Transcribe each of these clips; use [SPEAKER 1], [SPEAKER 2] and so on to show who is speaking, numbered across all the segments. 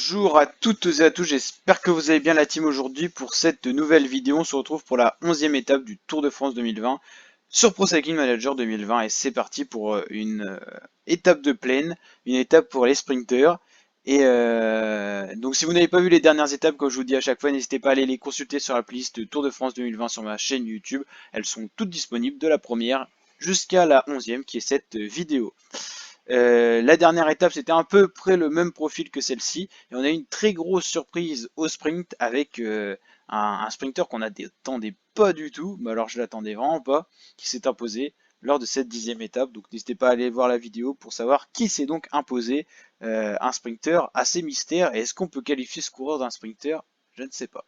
[SPEAKER 1] Bonjour à toutes et à tous, j'espère que vous allez bien la team aujourd'hui pour cette nouvelle vidéo. On se retrouve pour la 11e étape du Tour de France 2020 sur Pro Cycling Manager 2020 et c'est parti pour une étape de plaine, une étape pour les sprinters. Et donc si vous n'avez pas vu les dernières étapes, comme je vous dis à chaque fois, n'hésitez pas à aller les consulter sur la playlist Tour de France 2020 sur ma chaîne YouTube. Elles sont toutes disponibles de la première jusqu'à la 11e qui est cette vidéo. La dernière étape, c'était à peu près le même profil que celle-ci. Et on a eu une très grosse surprise au sprint avec un sprinter qu'on n'attendait pas du tout, mais alors je l'attendais vraiment pas, qui s'est imposé lors de cette 10e étape. Donc n'hésitez pas à aller voir la vidéo pour savoir qui s'est donc imposé. Un sprinter assez mystère. Et est-ce qu'on peut qualifier ce coureur d'un sprinter? Je ne sais pas.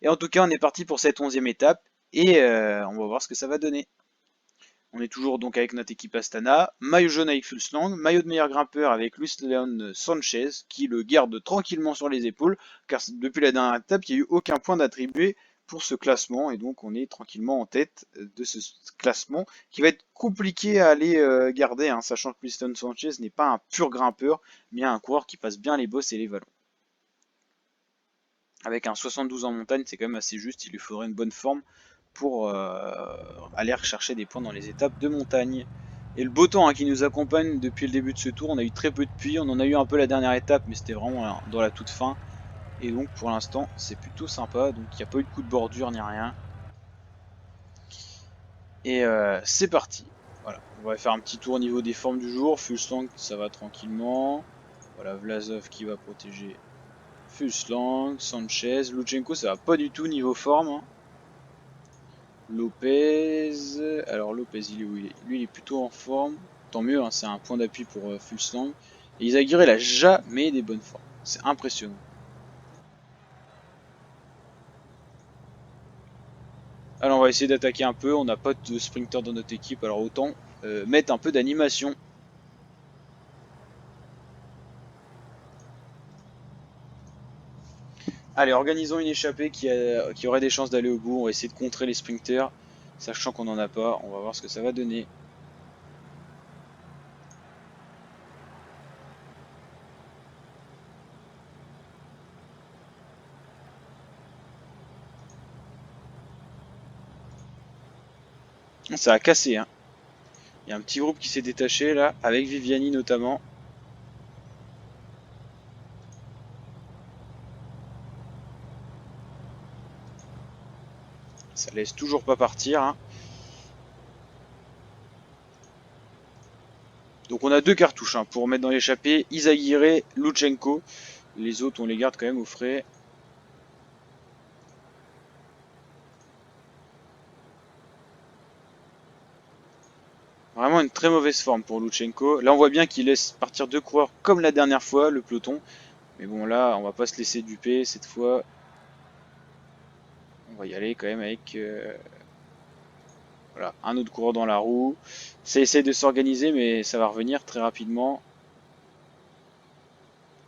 [SPEAKER 1] Et en tout cas, on est parti pour cette 11e étape. Et on va voir ce que ça va donner. On est toujours donc avec notre équipe Astana, maillot jaune avec Fulslang, maillot de meilleur grimpeur avec Luis Leon Sanchez qui le garde tranquillement sur les épaules car depuis la dernière étape il n'y a eu aucun point d'attribué pour ce classement et donc on est tranquillement en tête de ce classement qui va être compliqué à aller garder, hein, sachant que Luis Leon Sanchez n'est pas un pur grimpeur mais un coureur qui passe bien les bosses et les vallons. Avec un 72 en montagne c'est quand même assez juste, il lui faudrait une bonne forme pour aller rechercher des points dans les étapes de montagne. Et le beau temps, hein, qui nous accompagne depuis le début de ce tour, on a eu très peu de pluie, on en a eu un peu la dernière étape, mais c'était vraiment dans la toute fin. Et donc pour l'instant, c'est plutôt sympa, donc il n'y a pas eu de coup de bordure ni rien. Et c'est parti. Voilà, on va faire un petit tour au niveau des formes du jour. Fulslang, ça va tranquillement. Voilà, Vlasov qui va protéger Fulslang, Sanchez, Luchenko, ça va pas du tout niveau forme, hein. Lopez, alors Lopez, il est où il est? Lui, il est plutôt en forme. Tant mieux, hein, c'est un point d'appui pour Fulslang. Et Izagirre, il a jamais des bonnes formes. C'est impressionnant. Alors, on va essayer d'attaquer un peu. On n'a pas de sprinter dans notre équipe, alors autant mettre un peu d'animation. Allez, organisons une échappée qui aurait des chances d'aller au bout. On va essayer de contrer les sprinters, sachant qu'on n'en a pas. On va voir ce que ça va donner. Ça a cassé, hein. Il y a un petit groupe qui s'est détaché là, avec Viviani notamment. Ça laisse toujours pas partir, hein. Donc on a deux cartouches, hein, pour mettre dans l'échappée, Izagirre, Luchenko. Les autres on les garde quand même au frais. Vraiment une très mauvaise forme pour Luchenko. Là on voit bien qu'il laisse partir deux coureurs comme la dernière fois, le peloton. Mais bon là on va pas se laisser duper cette fois. On va y aller quand même avec voilà, un autre coureur dans la roue. Ça essaie de s'organiser mais ça va revenir très rapidement.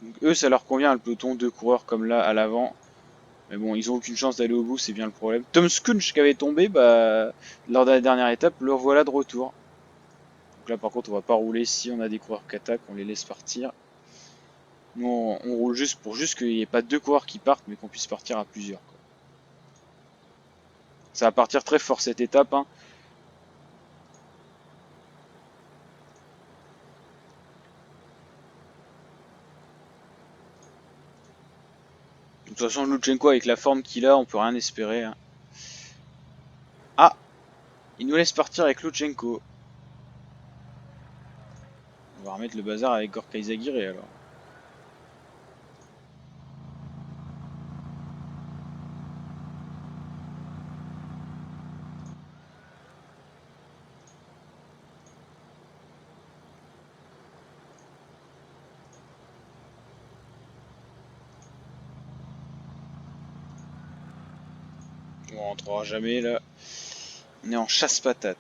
[SPEAKER 1] Donc eux ça leur convient le peloton, deux coureurs comme là à l'avant. Mais bon, ils ont aucune chance d'aller au bout, c'est bien le problème. Tom Skunch qui avait tombé, bah, lors de la dernière étape, le revoilà de retour. Donc là, par contre, on va pas rouler si on a des coureurs qui attaquent, on les laisse partir. Nous, on roule juste pour juste qu'il n'y ait pas deux coureurs qui partent, mais qu'on puisse partir à plusieurs, quoi. Ça va partir très fort cette étape, hein. De toute façon, Luchenko, avec la forme qu'il a, on peut rien espérer, hein. Ah, il nous laisse partir avec Luchenko. On va remettre le bazar avec Gorka Izagirre alors. On rentrera jamais là. On est en chasse-patate.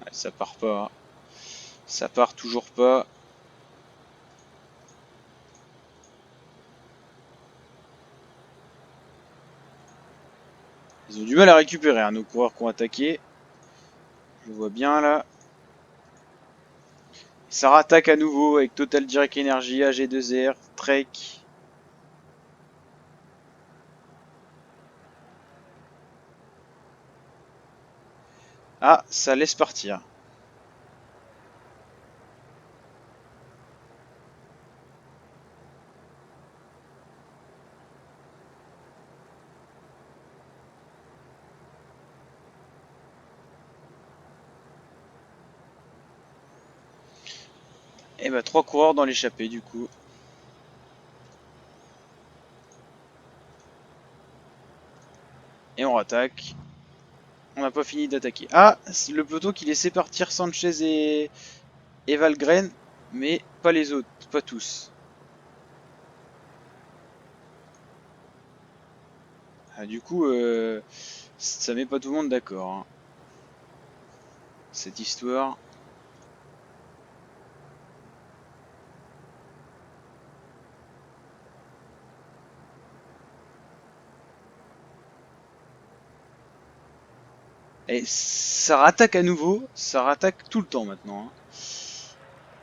[SPEAKER 1] Ouais, ça part pas. Ça part toujours pas. Ils ont du mal à récupérer, hein, nos coureurs qui ont attaqué. Je le vois bien là. Ça rattaque à nouveau avec Total Direct Energy, AG2R, Trek. Ah, ça laisse partir. Et bah 3 coureurs dans l'échappée du coup. Et on rattaque. On n'a pas fini d'attaquer. Ah, le peloton qui laissait partir Sanchez et Valgren, mais pas les autres, pas tous. Ah, du coup, ça met pas tout le monde d'accord, hein, cette histoire. Et ça rattaque à nouveau, ça rattaque tout le temps maintenant, hein.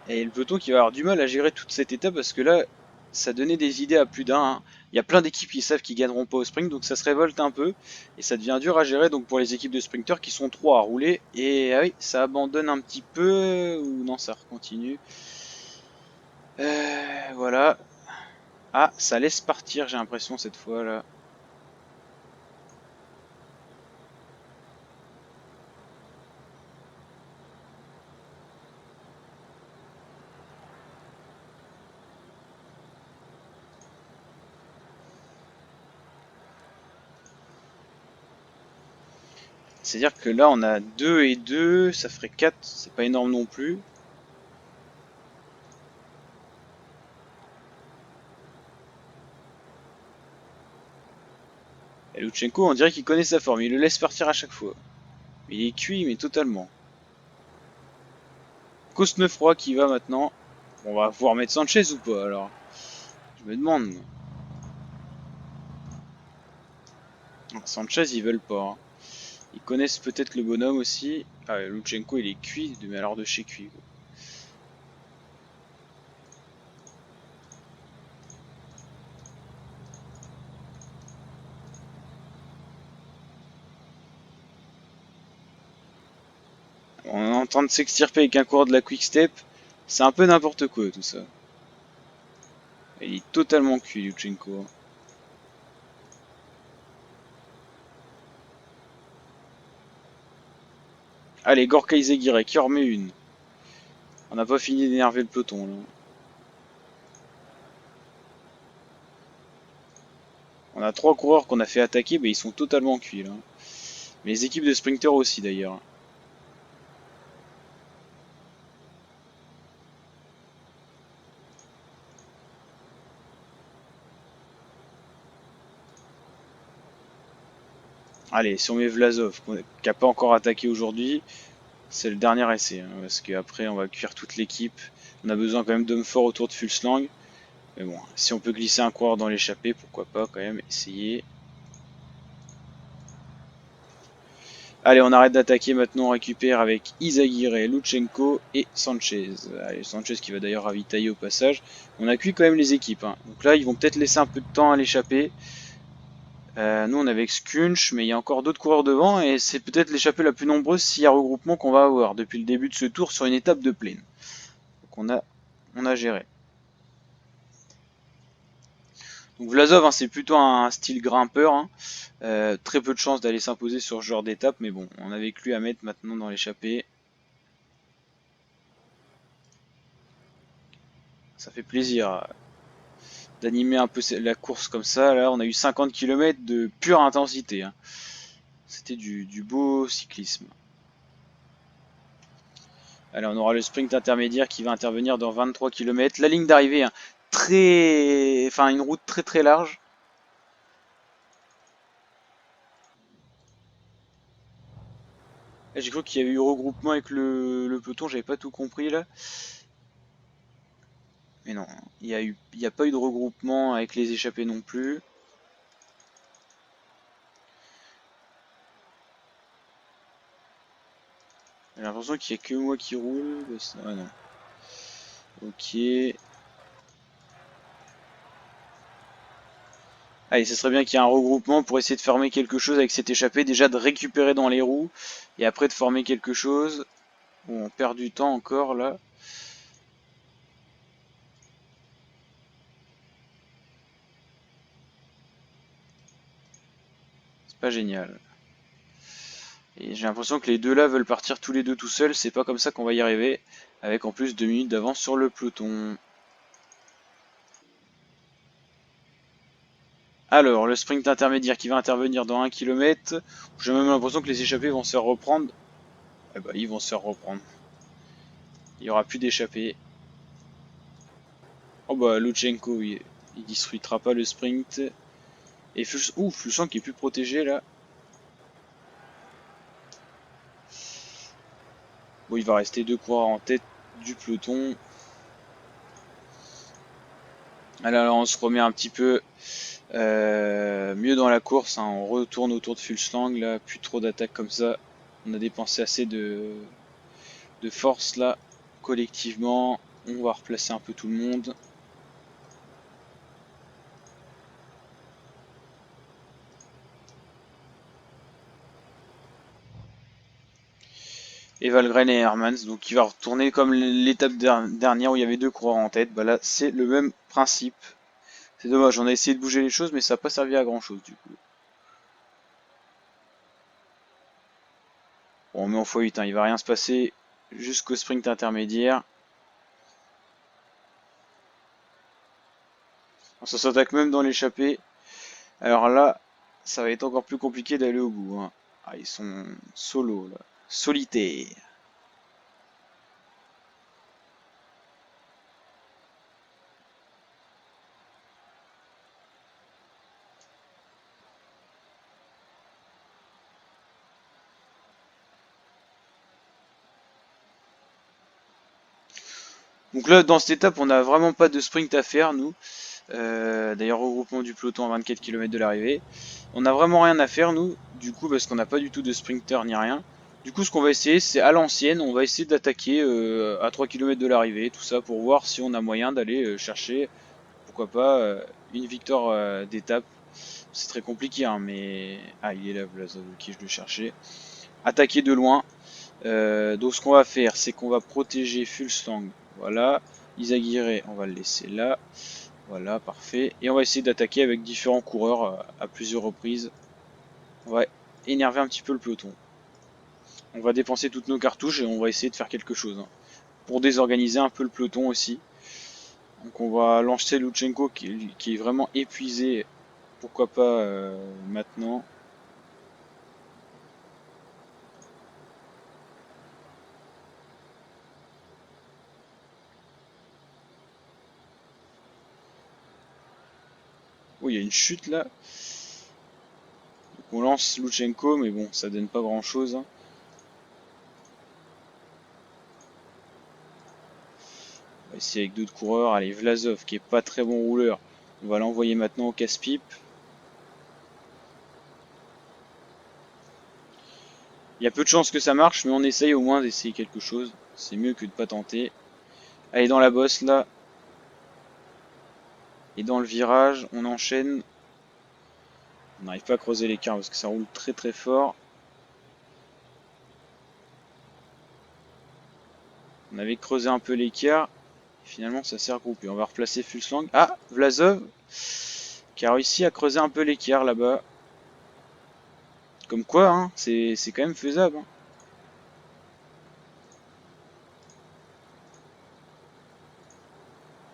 [SPEAKER 1] Et le peloton qui va avoir du mal à gérer toute cette étape parce que là, ça donnait des idées à plus d'un, hein. Il y a plein d'équipes qui savent qu'ils gagneront pas au sprint, donc ça se révolte un peu. Et ça devient dur à gérer donc pour les équipes de sprinters qui sont 3 à rouler. Et ah oui, ça abandonne un petit peu, ou non, ça continue. Voilà. Ah, ça laisse partir, j'ai l'impression cette fois là. C'est-à-dire que là on a 2 et 2, ça ferait 4, c'est pas énorme non plus. Et Lutsenko, on dirait qu'il connaît sa forme, il le laisse partir à chaque fois. Mais il est cuit, mais totalement. Cosnefroy qui va maintenant. On va pouvoir mettre Sanchez ou pas alors? Je me demande. Sanchez, ils veulent pas, hein. Ils connaissent peut-être le bonhomme aussi. Ah, ouais, Lutsenko, il est cuit, mais alors de chez cuit, quoi. On est en train de s'extirper avec un coureur de la Quick Step. C'est un peu n'importe quoi tout ça. Il est totalement cuit, Lutsenko. Allez, Gorka Izagirre qui en remet une. On n'a pas fini d'énerver le peloton là. On a 3 coureurs qu'on a fait attaquer, mais ils sont totalement cuits là. Mais les équipes de sprinters aussi d'ailleurs. Allez, si on met Vlasov, qui n'a pas encore attaqué aujourd'hui, c'est le dernier essai, hein, parce qu'après on va cuire toute l'équipe. On a besoin quand même d'hommes forts autour de Fulslang. Mais bon, si on peut glisser un coureur dans l'échappée, pourquoi pas quand même essayer. Allez, on arrête d'attaquer maintenant, on récupère avec Izagirre, Lutsenko et Sanchez. Allez, Sanchez qui va d'ailleurs ravitailler au passage. On a cuit quand même les équipes, hein. Donc là, ils vont peut-être laisser un peu de temps à l'échappée. Nous on est avec Skunch, mais il y a encore d'autres coureurs devant et c'est peut-être l'échappée la plus nombreuse s'il y a regroupement qu'on va avoir depuis le début de ce tour sur une étape de plaine. Donc on a géré. Donc Vlasov, hein, c'est plutôt un style grimpeur, hein. Très peu de chances d'aller s'imposer sur ce genre d'étape, mais bon, on avait que lui à mettre maintenant dans l'échappée. Ça fait plaisir d'animer un peu la course comme ça. Là, on a eu 50 km de pure intensité, hein. C'était du beau cyclisme. Allez, on aura le sprint intermédiaire qui va intervenir dans 23 km. La ligne d'arrivée, hein, enfin une route très très large. J'ai cru qu'il y avait eu regroupement avec le peloton, j'avais pas tout compris là. Mais non, il y a pas eu de regroupement avec les échappés non plus. J'ai l'impression qu'il y a que moi qui roule. Ah non. Ok. Allez, ce serait bien qu'il y ait un regroupement pour essayer de former quelque chose avec cet échappé. Déjà de récupérer dans les roues et après de former quelque chose. Bon, on perd du temps encore là. C'est pas génial. Et j'ai l'impression que les deux là veulent partir tous les deux tout seuls. C'est pas comme ça qu'on va y arriver. Avec en plus 2 minutes d'avance sur le peloton. Alors, le sprint intermédiaire qui va intervenir dans 1 km. J'ai même l'impression que les échappés vont se faire reprendre. Eh bah, ils vont se faire reprendre. Il n'y aura plus d'échappés. Oh bah, Luchenko, il disruptera pas le sprint. Et Fulsan qui est plus protégé là. Bon, il va rester 2 coureurs en tête du peloton. Alors, on se remet un petit peu mieux dans la course. Hein. On retourne autour de Fulsang là. Plus trop d'attaques comme ça. On a dépensé assez de force là. Collectivement, on va replacer un peu tout le monde. Et Valgren et Hermans, donc il va retourner comme l'étape dernière où il y avait 2 coureurs en tête. Bah là, c'est le même principe. C'est dommage, on a essayé de bouger les choses, mais ça n'a pas servi à grand chose du coup. Bon, on met en x8, hein, il va rien se passer jusqu'au sprint intermédiaire. Ça s'attaque même dans l'échappée. Alors là, ça va être encore plus compliqué d'aller au bout. Hein. Ah, ils sont solo là, solitaires. Donc là, dans cette étape, on n'a vraiment pas de sprint à faire, nous. D'ailleurs, regroupement du peloton à 24 km de l'arrivée. On n'a vraiment rien à faire, nous, du coup, parce qu'on n'a pas du tout de sprinter ni rien. Du coup, ce qu'on va essayer, c'est à l'ancienne, on va essayer d'attaquer à 3 km de l'arrivée, tout ça, pour voir si on a moyen d'aller chercher, pourquoi pas, une victoire d'étape. C'est très compliqué, hein, mais... Ah, il est là, Vlasov, ok, je le cherchais. Attaquer de loin. Donc, ce qu'on va faire, c'est qu'on va protéger Fulsang. Voilà. Isaguirre, on va le laisser là. Voilà, parfait. Et on va essayer d'attaquer avec différents coureurs à plusieurs reprises. On va énerver un petit peu le peloton. On va dépenser toutes nos cartouches et on va essayer de faire quelque chose. Hein, pour désorganiser un peu le peloton aussi. Donc on va lancer Luchenko qui est vraiment épuisé. Pourquoi pas maintenant. Oh, il y a une chute là. Donc on lance Luchenko, mais bon, ça donne pas grand chose. Hein. On va essayer avec d'autres coureurs. Allez, Vlasov qui est pas très bon rouleur. On va l'envoyer maintenant au casse-pipe. Il y a peu de chances que ça marche, mais on essaye au moins d'essayer quelque chose. C'est mieux que de pas tenter. Allez, dans la bosse là. Et dans le virage, on enchaîne. On n'arrive pas à creuser l'écart parce que ça roule très très fort. On avait creusé un peu l'écart. Finalement, ça s'est regroupé. On va replacer Fulsang. Ah, Vlasov qui a réussi à creuser un peu l'écart là-bas. Comme quoi, hein, c'est quand même faisable. Hein.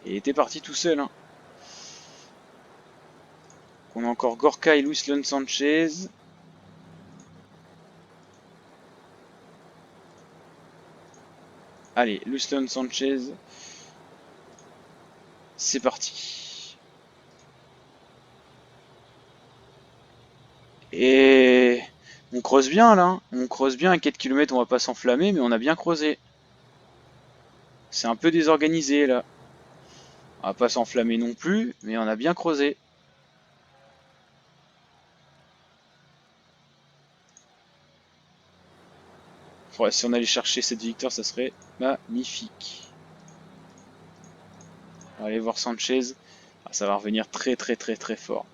[SPEAKER 1] Et il était parti tout seul. Hein. On a encore Gorka et Luis Sanchez. Allez, Luis Sanchez. C'est parti. Et donc creuse bien là, hein. On creuse bien à 4 km, on va pas s'enflammer, mais on a bien creusé. C'est un peu désorganisé là. On va pas s'enflammer non plus, mais on a bien creusé. Ouais, si on allait chercher cette victoire, ça serait magnifique. On va aller voir Sanchez. Ah, ça va revenir très très très très fort.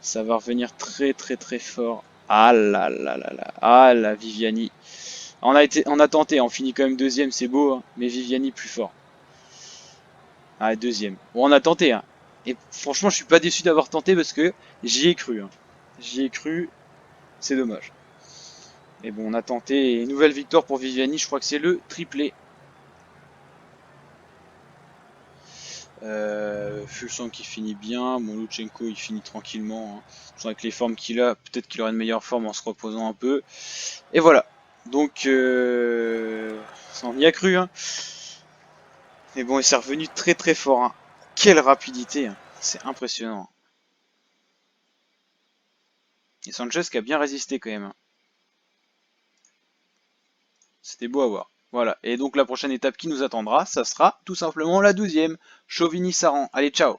[SPEAKER 1] Ça va revenir très très très fort. Ah là là là là. Ah là, Viviani. On a tenté, on finit quand même deuxième, c'est beau, hein, mais Viviani plus fort. Ah, deuxième. Bon, on a tenté, hein. Et franchement, je suis pas déçu d'avoir tenté parce que j'y ai cru, hein. J'y ai cru, c'est dommage. Mais bon, on a tenté. Et nouvelle victoire pour Viviani, je crois que c'est le triplé. Fulsang qui finit bien, bon Luchenko il finit tranquillement, hein. Avec les formes qu'il a, peut-être qu'il aura une meilleure forme en se reposant un peu. Et voilà, donc on y a cru, hein. Mais bon, il s'est revenu très très fort, hein. Quelle rapidité, hein. C'est impressionnant. Et Sanchez qui a bien résisté quand même, hein. C'était beau à voir. Voilà, et donc la prochaine étape qui nous attendra, ça sera tout simplement la 12e, Chauvigny-Saran. Allez, ciao!